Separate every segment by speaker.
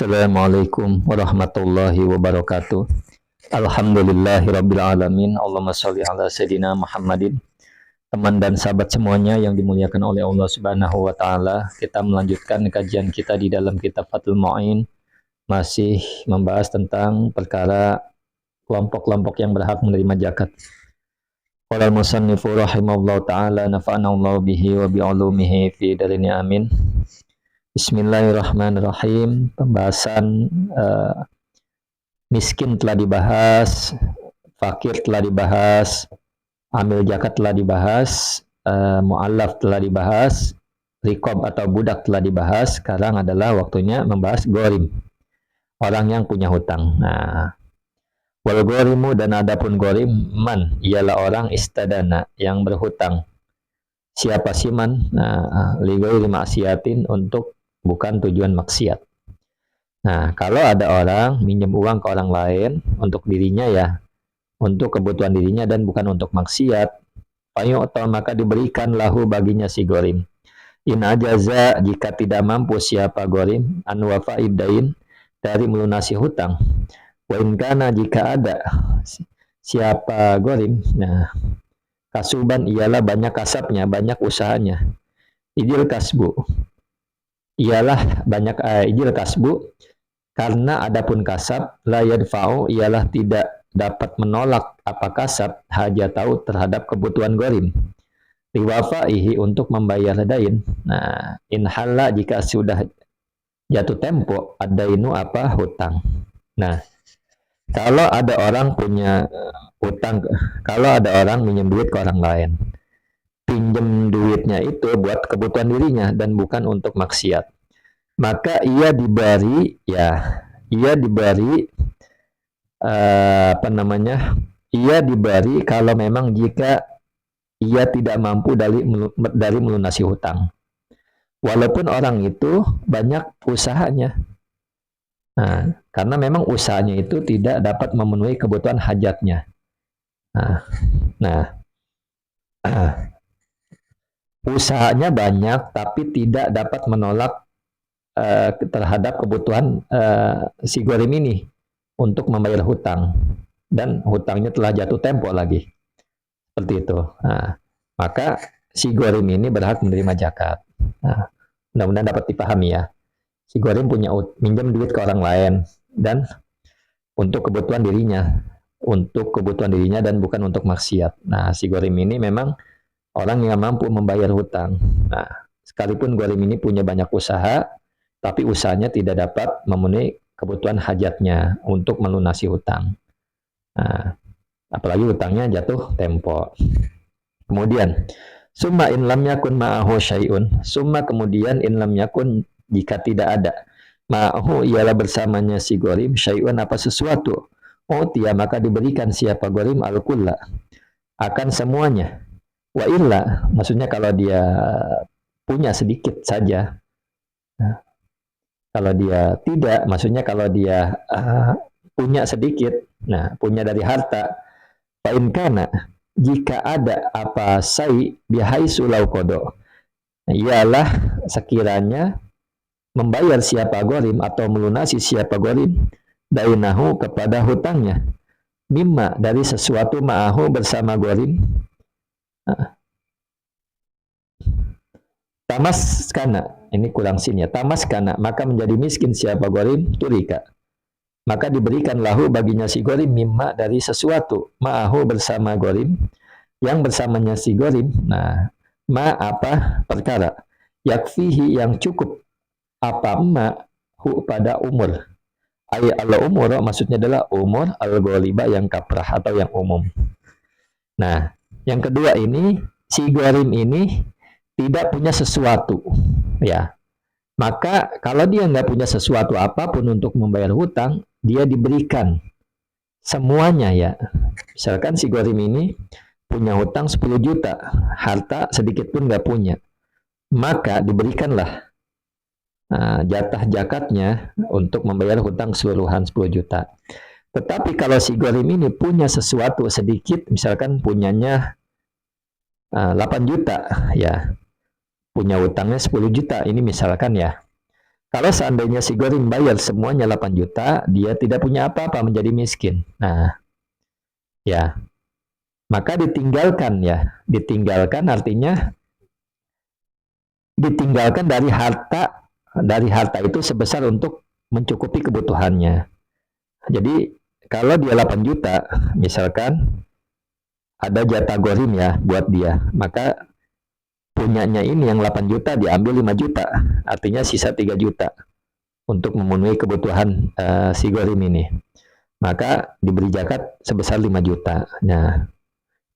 Speaker 1: Assalamualaikum warahmatullahi wabarakatuh. Alhamdulillahirabbil alamin. Allahumma shalli ala sayidina Muhammadin. Teman dan sahabat semuanya yang dimuliakan oleh Allah Subhanahu wa taala, kita melanjutkan kajian kita di dalam kitab Fathul Mu'in, masih membahas tentang perkara kelompok-kelompok yang berhak menerima zakat. Qala al-musannifu rahimahullahu taala nafa'ana Allah bihi wa bi ulumihi fi darini amin. Bismillahirrahmanirrahim. Pembahasan miskin telah dibahas, fakir telah dibahas, amil zakat telah dibahas, mu'allaf telah dibahas, riqab atau budak telah dibahas. Sekarang adalah waktunya membahas ghorim, orang yang punya hutang. Nah, wal ghorimu, dan adapun ghorim, man, ialah orang istadana, yang berhutang. Siapa sih man? Nah, li ghairi maksiatin, untuk bukan tujuan maksiat. Nah, kalau ada orang minjem uang ke orang lain untuk dirinya, ya untuk kebutuhan dirinya dan bukan untuk maksiat, fayu'ta, maka diberikan lahu baginya si ghorim. In ajaza, jika tidak mampu siapa ghorim, an wafa'id dain, dari melunasi hutang. Wa in kana, jika ada siapa ghorim, nah kasuban, ialah banyak kasabnya, banyak usahanya. Idil kasbu, ialah banyak ijil kasbu, karena adapun kasab, la yadfa'u, ialah tidak dapat menolak apa kasab, hajatau, terhadap kebutuhan ghorim, liwafaihi, untuk membayar dain. Nah, in halla, jika sudah jatuh tempo, adainu, apa hutang. Nah, kalau ada orang punya hutang, kalau ada orang minjem duit ke orang lain, pinjem duitnya itu buat kebutuhan dirinya dan bukan untuk maksiat, maka ia diberi, ia diberi ia diberi kalau memang jika ia tidak mampu dari melunasi hutang, walaupun orang itu banyak usahanya. Nah, karena memang usahanya itu tidak dapat memenuhi kebutuhan hajatnya. Nah, usahanya banyak tapi tidak dapat menolak terhadap kebutuhan si ghorim ini untuk membayar hutang, dan hutangnya telah jatuh tempo lagi, seperti itu. Nah, maka si ghorim ini berhak menerima zakat. Nah, mudah-mudahan dapat dipahami ya. Si ghorim punya minjem duit ke orang lain dan untuk kebutuhan dirinya dan bukan untuk maksiat. Nah, si ghorim ini memang orang yang mampu membayar hutang. Nah, sekalipun ghorim ini punya banyak usaha, tapi usahanya tidak dapat memenuhi kebutuhan hajatnya untuk melunasi hutang. Nah, apalagi hutangnya jatuh tempo. Kemudian, summa in lam yakun ma'ahu syai'un. Summa, kemudian, in lam yakun, jika tidak ada, ma'ahu, ialah bersamanya si ghorim, syai'un, apa sesuatu, utiya, maka diberikan siapa ghorim al-kulla, akan semuanya. Wa illa, maksudnya kalau dia punya sedikit saja. Nah, kalau dia tidak, maksudnya kalau dia punya sedikit, nah punya dari harta, fa in kana, jika ada apa sai bihaisu lau kodo, ialah sekiranya membayar siapa ghorim atau melunasi siapa ghorim dainahu, kepada hutangnya, mimma, dari sesuatu, ma'ahu, bersama ghorim, tamas kana, ini kurang sin ya, tamas kana, maka menjadi miskin siapa ghorim, turika, maka diberikan lahu baginya si ghorim, mimma, dari sesuatu, ma'ahu, bersama ghorim, yang bersamanya si ghorim. Nah, ma, apa perkara, yakfihi, yang cukup, apa ma, hu, pada umur, ay al umur, maksudnya adalah umur al-ghaliba, yang kaprah atau yang umum. Nah, yang kedua ini, si ghorim ini tidak punya sesuatu, ya, maka kalau dia nggak punya sesuatu apapun untuk membayar hutang, dia diberikan semuanya, ya. Misalkan si ghorim ini punya hutang 10 juta, harta sedikit pun nggak punya, maka diberikanlah jatah zakatnya untuk membayar hutang keseluruhan 10 juta. Tetapi kalau si ghorim ini punya sesuatu sedikit, misalkan punyanya 8 juta, ya, punya hutangnya 10 juta, ini misalkan ya. Kalau seandainya si Gorim bayar semuanya 8 juta, dia tidak punya apa-apa, menjadi miskin. Nah, ya, maka ditinggalkan ya. Ditinggalkan artinya ditinggalkan dari harta itu sebesar untuk mencukupi kebutuhannya. Jadi kalau dia 8 juta, misalkan ada jatah Gorim ya buat dia, maka punyanya ini yang 8 juta diambil 5 juta, artinya sisa 3 juta untuk memenuhi kebutuhan si Gorim ini. Maka diberi zakat sebesar 5 juta. Nah,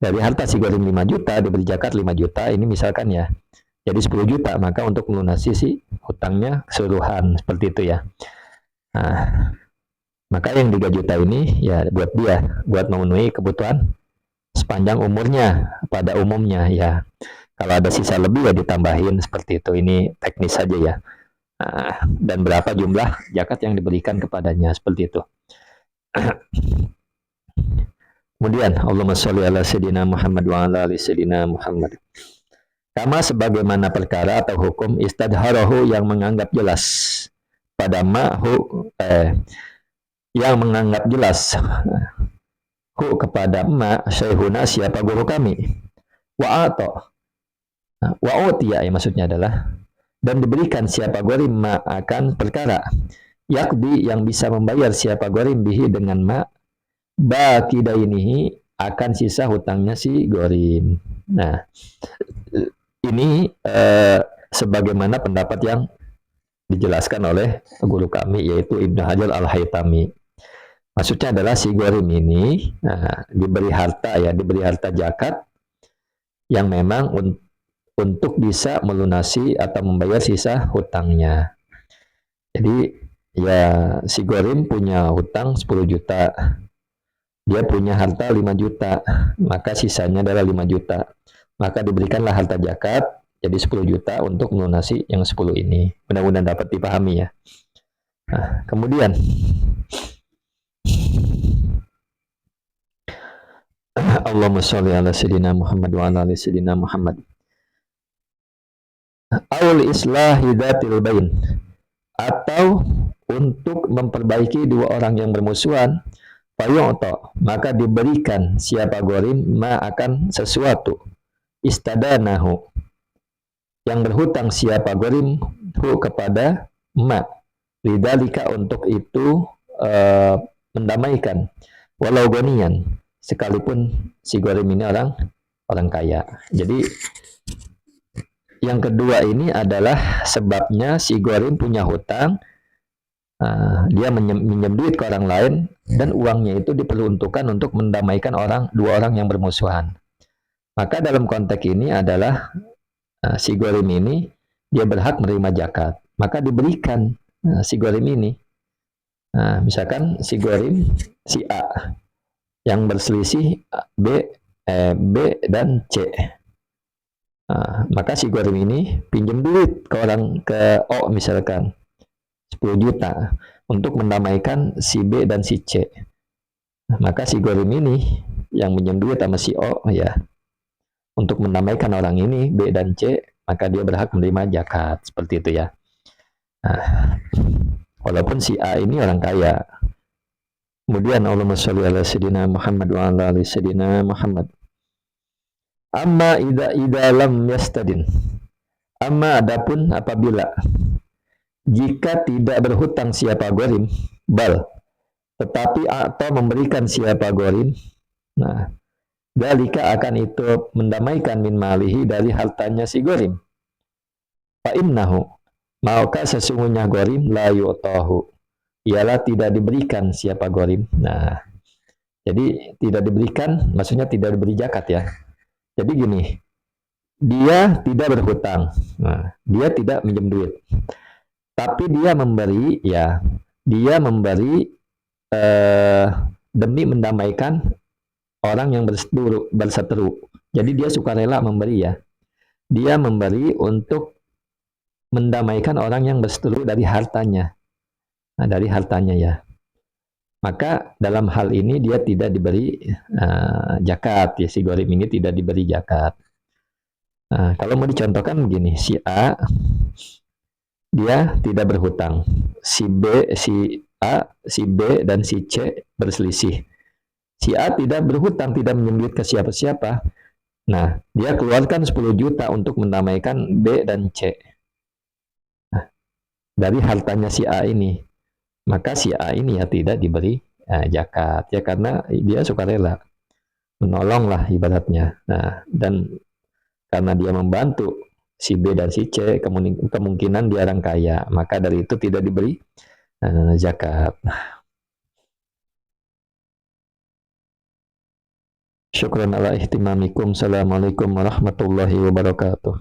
Speaker 1: dari harta si Gorim 5 juta diberi zakat 5 juta, ini misalkan ya, jadi 10 juta, maka untuk melunasi si hutangnya keseluruhan, seperti itu ya. Nah, maka yang 3 juta ini ya buat dia, buat memenuhi kebutuhan sepanjang umurnya pada umumnya ya. Kalau ada sisa lebih ya ditambahin, seperti itu. Ini teknis saja ya. Nah, dan berapa jumlah zakat yang diberikan kepadanya, seperti itu. Kemudian Allahumma sholli ala sayyidina Muhammad wa ala ali sayyidina Muhammad. Kama sebagaimana perkara atau hukum istadharahu yang menganggap jelas pada yang menganggap jelas kepada syekhuna siapa guru kami. Wa utiya maksudnya adalah dan diberikan siapa Gorim akan perkara yakdi yang bisa membayar siapa Gorim bihi dengan bakidainihi akan sisa hutangnya si Gorim. Nah, ini sebagaimana pendapat yang dijelaskan oleh guru kami yaitu Ibnu Hajar Al-Haytami. Maksudnya adalah si Gorim ini diberi harta zakat yang memang untuk bisa melunasi atau membayar sisa hutangnya. Jadi ya si Gorim punya hutang 10 juta. Dia punya harta 5 juta, maka sisanya adalah 5 juta. Maka diberikanlah harta zakat jadi 10 juta untuk melunasi yang 10 ini. Mudah-mudahan dapat dipahami ya. Nah, kemudian Allahumma sholli ala sayyidina Muhammad wa ala ali sayyidina Muhammad. Aul islahi dzatil bain, atau untuk memperbaiki dua orang yang bermusuhan, fayu'ta, maka diberikan siapa Gorim akan sesuatu istadanahu yang berhutang siapa Gorim kepada lidzalika untuk itu mendamaikan walau gonian sekalipun si Gorim ini orang kaya. Jadi yang kedua ini adalah sebabnya si Gorim punya hutang, dia minjem duit ke orang lain dan uangnya itu diperuntukkan untuk mendamaikan dua orang yang bermusuhan. Maka dalam konteks ini adalah si Gorim ini dia berhak menerima zakat, maka diberikan si Gorim ini. Misalkan si Gorim si A yang berselisih B dan C. Maka si Gorim ini pinjam duit ke O misalkan 10 juta untuk mendamaikan si B dan si C. Maka si Gorim ini yang pinjam duit sama si O ya untuk mendamaikan orang ini B dan C, maka dia berhak menerima zakat, seperti itu ya. Walaupun si A ini orang kaya. Kemudian Allahumma sholli ala sayyidina Muhammad wa ala ali sayyidina Muhammad. Amma idza lam yastadin. Amma adapun apabila jika tidak berhutang siapa Gorim, tetapi atau memberikan siapa Gorim, dalika akan itu mendamaikan min malihi dari hartanya si Gorim. Fa innahu, maka sesungguhnya Gorim la yu'tahu, ialah tidak diberikan siapa Gorim. Jadi tidak diberikan, maksudnya tidak diberi zakat ya. Jadi gini, dia tidak berhutang, dia tidak minjem duit, tapi dia memberi demi mendamaikan orang yang berseteru. Jadi dia sukarela memberi ya. Dia memberi untuk mendamaikan orang yang berseteru dari hartanya. Dari hartanya ya. Maka dalam hal ini dia tidak diberi zakat ya, si Gorim ini tidak diberi zakat. Kalau mau dicontohkan begini, si A dia tidak berhutang. Si B, si A, si B, dan si C berselisih. Si A tidak berhutang, tidak menyembunyikan ke siapa-siapa. Nah, dia keluarkan 10 juta untuk mendamaikan B dan C. Nah, dari hartanya si A ini, maka si A ini ya tidak diberi zakat ya, karena dia sukarela menolong lah ibaratnya. Nah, dan karena dia membantu si B dan si C, kemungkinan dia orang kaya, maka dari itu tidak diberi zakat. Syukran ala ihtimamikum. Assalamualaikum warahmatullahi wabarakatuh.